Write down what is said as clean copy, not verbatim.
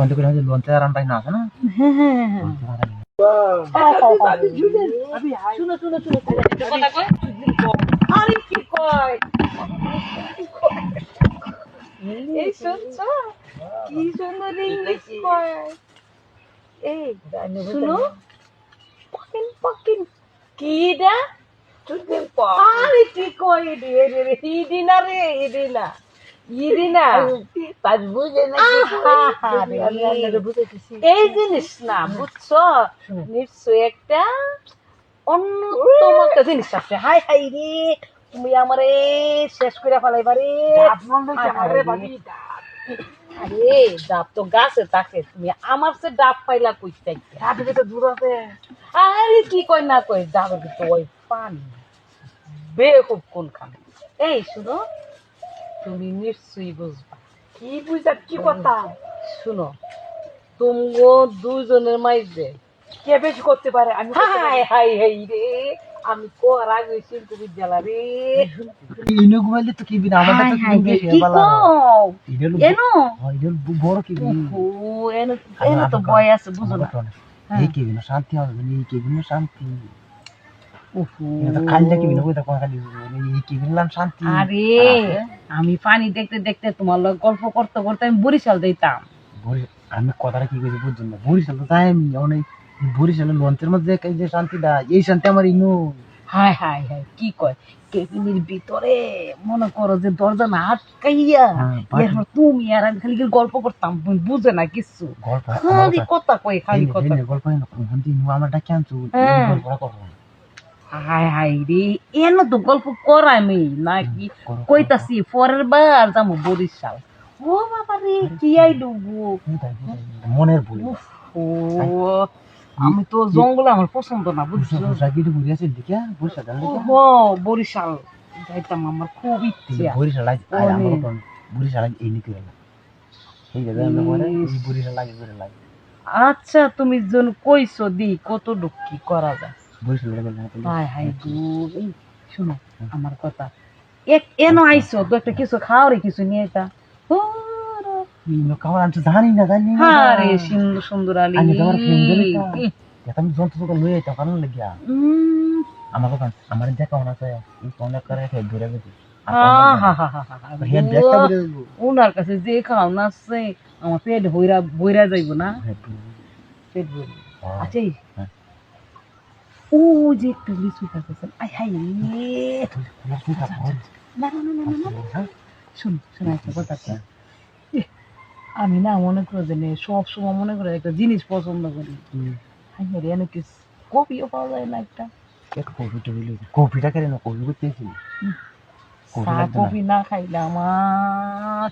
অন্ধ করে লোন তে আরাম পাই না আছে না হ্যাঁ হ্যাঁ হ্যাঁ শুনো শুনো শুনো কথা কয় আরে কি কয় এই শুনছো কি সুন্দর ইংলিশ কয় এই শুনো পাকিন পাকিন কি দা আরে কি কয় রে ইদিনা রে ইদিনা ইদিনা পাঁচ বুঝে না এই জিনিস না বুঝছো নিশ্চয় একটা অন্যতম একটা জিনিস আছে হাই হাই রে তুমি আমারে শেষ করে ফেলাইবা রে আরে ডাব তো গাছে থাকে তুমি আমার সে ডাব পাইলা কই চাইতে দূর আছে আরে কি কই না কই ডাবের ভিতরে ওই পানি বেকুব কোনখান এই শুনো তুমি নিশ্চয়ই বুঝবা কি বুঝা কি কথা শুনো তুমগো দুজনের মাইজে কে বেশি করতে পারে আমি হাই হাই হাই রে আমি কোর আগে শিল্প বিদ্যালয় রে ইনো ঘুমাইলে তো কি বিনা আমারটা তো কি বেশি কি ভালো কও ইডেল এনো ইডেল বড় কি ও এনো এনো তো বয় আছে বুঝো না এই কি বিনা শান্তি হবে এই কি বিনা শান্তি ওহো এটা খাইলে কি বিনা কইতা খালি এই কি বিনা শান্তি আরে আমি পানি দেখতে দেখতে তোমার লগে গল্প করতে করতে আমি বরিশাল যাইতাম আমি কথাটা কি কইছি বুঝছেন না বরিশাল তো যাই আমি অনেক বরিশালের লঞ্চের মধ্যে যে শান্তিটা এই শান্তি আমার ইনো হাই হাই হাই কি কয় কেবিনের ভিতরে মনে করো যে দরজা না আটকাইয়া এরপর তুমি আর আমি খালি গল্প করতাম তুমি বুঝে না কিছু খালি কথা কই খালি কথা গল্প আমার ডাকে আনছো গল্প করবো হাই হাই রে এন তো গল্প করামি নাকি কইতাছি পরের বার যাবো বরিশাল ও বাবা রে কি আই ডুবু মনের ভুল ও আমি তো জঙ্গলে আমার পছন্দ না বুঝছো জাগিতে ঘুরে আছে দিকে বরিশাল ও বরিশাল যাইতাম আমার খুব ইচ্ছা বরিশাল আমার বরিশাল এই নিতে গেল এই যে আমরা পরে এই বরিশাল লাগে করে লাগে আচ্ছা তুমি জন কইছো দি কত কি করা যায় বরিশাল লাগে হাই হাই গো শুনো আমার কথা এক এনো আইছো তো একটা কিছু খাওয়ারে কিছু নিয়ে এটা ইনো খাবার আনছো জানি না আরে সুন্দর সুন্দর আলি আমি তোমার ফ্রেন্ড জানি তো এটা আমি যন্ত্র তো লই আইতাম কারণ লাগিয়া আমার কথা আমার দেখা মনে আছে এই ফোন করে ফের দূরে গেছি ওনার কাছে যে খাও না আছে আমার পেট বইরা যাইব না পেট বইরা আচ্ছা ও যে একটু লিচু খাচ্ছেন আই হাই রে না না না না না শুন শুন একটা কথা আমি না মনে করে যে সব সময় মনে করে একটা জিনিস পছন্দ করি হাই রে এনে কি কপিও পাওয়া যায় না একটা কপিটা কেন কপি করতেছি কপি না খাইলে আমার